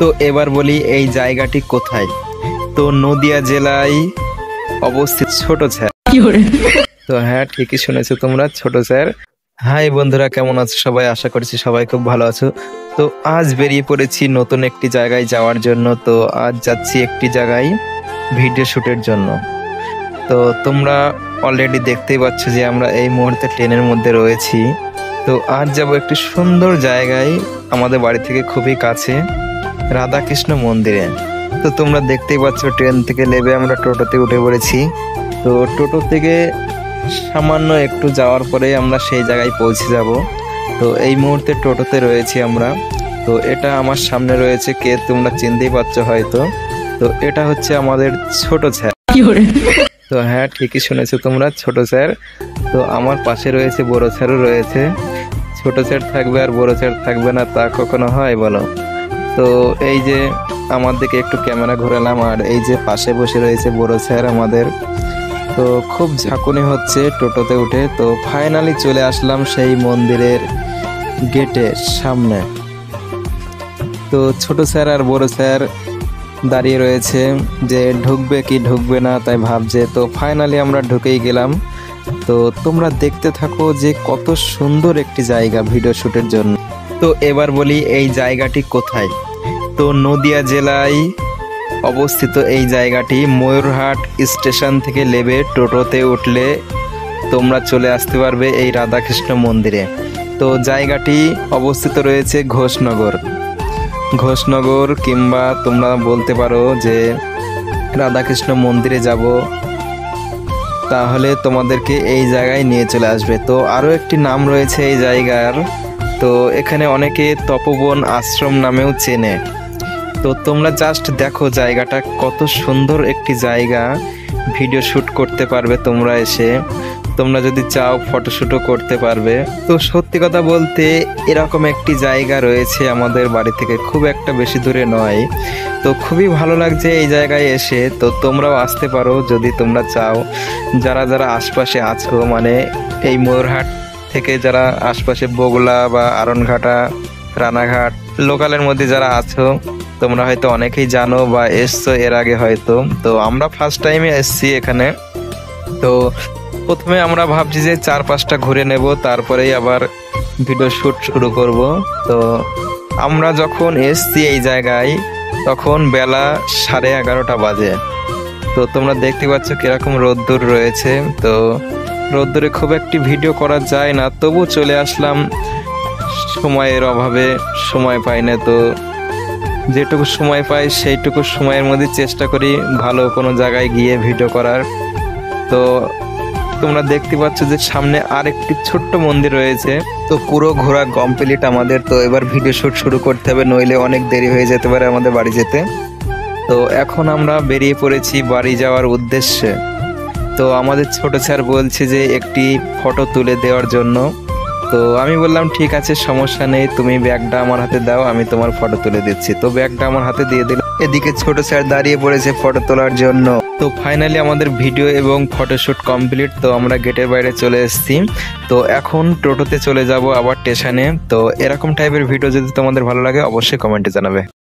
তো এবার বলি এই জায়গাটি কোথায়। তো নদিয়া জেলায় অবস্থিত ছোট স্যার। তো হ্যাঁ, ঠিকই শুনেছো তোমরা, ছোট স্যার। হাই বন্ধুরা, কেমন আছো সবাই? আশা করছি সবাই খুব ভালো আছো। তো আজ বেরিয়ে পড়েছি নতুন একটি জায়গায় যাওয়ার জন্য। তো আজ যাচ্ছি একটি জায়গায় ভিডিও শুটের জন্য। তো তোমরা অলরেডি দেখতেই পাচ্ছ যে আমরা এই মুহূর্তে ট্রেনের মধ্যে রয়েছি। তো আজ যাব একটি সুন্দর জায়গায়, আমাদের বাড়ি থেকে খুবই কাছে, রাধাকৃষ্ণ মন্দিরে। তো তোমরা দেখতেই পাচ্ছ ট্রেন থেকে নেমে আমরা টোটোতে উঠে পড়েছি। তো টোটো থেকে সামান্য একটু যাওয়ার পরে আমরা সেই জায়গায় পৌঁছে যাব। তো এই মুহূর্তে টোটোতে রয়েছি আমরা। তো এটা আমার সামনে রয়েছে, কে তোমরা চিনতেই পারছো হয়তো। তো এটা হচ্ছে আমাদের ছোট স্যার। তো হ্যাঁ, ঠিকই শুনেছো তোমরা, ছোট স্যার। তো আমার পাশে রয়েছে বড় স্যারও রয়েছে। ছোট স্যার থাকবে আর বড় স্যার থাকবে না, তা কখনো হয় বলো? তো এই যে আমার দিকে একটু ক্যামেরা ঘোরালাম, আর এই যে পাশে বসে রয়েছে বড় স্যার আমাদের। তো খুব ঝাঁকুনি হচ্ছে টোটোতে উঠে। তো ফাইনালি চলে আসলাম সেই মন্দিরের গেটের সামনে। তো ছোট স্যার আর বড় স্যার দাঁড়িয়ে রয়েছে যে ঢুকবে কি ঢুকবে না, তাই ভাবছে। তো ফাইনালি আমরা ঢুকেই গেলাম। তো তোমরা দেখতে থাকো যে কত সুন্দর একটি জায়গা ভিডিও শুটের জন্য। তো এবার বলি এই জায়গাটি কোথায়। তো নদিয়া জেলায় অবস্থিত এই জায়গাটি। ময়ূরহাট স্টেশন থেকে নেমে টোটোতে উঠলে তোমরা চলে আসতে পারবে এই রাধাকৃষ্ণ মন্দিরে। তো জায়গাটি অবস্থিত রয়েছে ঘোষনগর, কিংবা তোমরা বলতে পারো যে রাধাকৃষ্ণ মন্দিরে যাব, তাহলে তোমাদেরকে এই জায়গায় নিয়ে চলে আসবে। তো আরও একটি নাম রয়েছে এই জায়গার। তো এখানে অনেকে তপবন আশ্রম নামেও চেনে। তো তোমরা জাস্ট দেখো জায়গাটা কত সুন্দর একটি জায়গা, ভিডিও শ্যুট করতে পারবে তোমরা এসে। তোমরা যদি চাও ফটোশ্যুটও করতে পারবে। তো সত্যি কথা বলতে এরকম একটি জায়গা রয়েছে আমাদের বাড়ি থেকে খুব একটা বেশি দূরে নয়। তো খুবই ভালো লাগছে এই জায়গায় এসে। তো তোমরাও আসতে পারো যদি তোমরা চাও। যারা যারা আশপাশে আছো, মানে এই ময়ূরহাট থেকে যারা আশপাশে বগুলা বা আরনঘাটা, রানাঘাট লোকালের মধ্যে যারা আছো, তোমরা হয়তো অনেকেই জানো বা এসছো এর আগে হয়তো। তো আমরা ফার্স্ট টাইমে এসছি এখানে। তো প্রথমে আমরা ভাবছি যে 4-5টা ঘুরে নেব, তারপরেই আবার ভিডিও শ্যুট শুরু করব। তো আমরা যখন এসছি এই জায়গায় তখন বেলা 11:30 বাজে। তো তোমরা দেখতে পাচ্ছ কিরকম রোদ্দুর রয়েছে। তো রোদ্দুরে খুব একটি ভিডিও করা যায় না, তবু চলে আসলাম। সময়ের অভাবে সময় পাই না, তো যেটুকু সময় পাই সেইটুকু সময়ের মধ্যে চেষ্টা করি ভালো কোনো জায়গায় গিয়ে ভিডিও করার। তো তোমরা দেখতে পাচ্ছ যে সামনে আরেকটি ছোট্ট মন্দির রয়েছে। তো পুরো ঘোরা কমপ্লিট আমাদের। তো এবার ভিডিও শুট শুরু করতে হবে, নইলে অনেক দেরি হয়ে যেতে পারে আমাদের বাড়ি যেতে। তো এখন আমরা বেরিয়ে পড়েছি বাড়ি যাওয়ার উদ্দেশ্যে। তো আমাদের ছোট স্যার বলছে যে একটি ফটো তুলে দেওয়ার জন্য। তো আমি বললাম ঠিক আছে, সমস্যা নেই, তুমি ব্যাগটা আমার হাতে দাও, আমি তোমার ফটো তুলে দিচ্ছি। তো ব্যাগটা আমার হাতে দিয়ে দিল। এদিকে ছোট স্যার দাঁড়িয়ে পড়েছে ফটো তোলার জন্য। তো ফাইনালি আমাদের ভিডিও এবং ফটোশুট কমপ্লিট। তো আমরা গেটের বাইরে চলে এসেছি। তো এখন টোটোতে চলে যাব আবার স্টেশনে। তো এরকম টাইপের ভিডিও যদি তোমাদের ভালো লাগে অবশ্যই কমেন্টে জানাবে।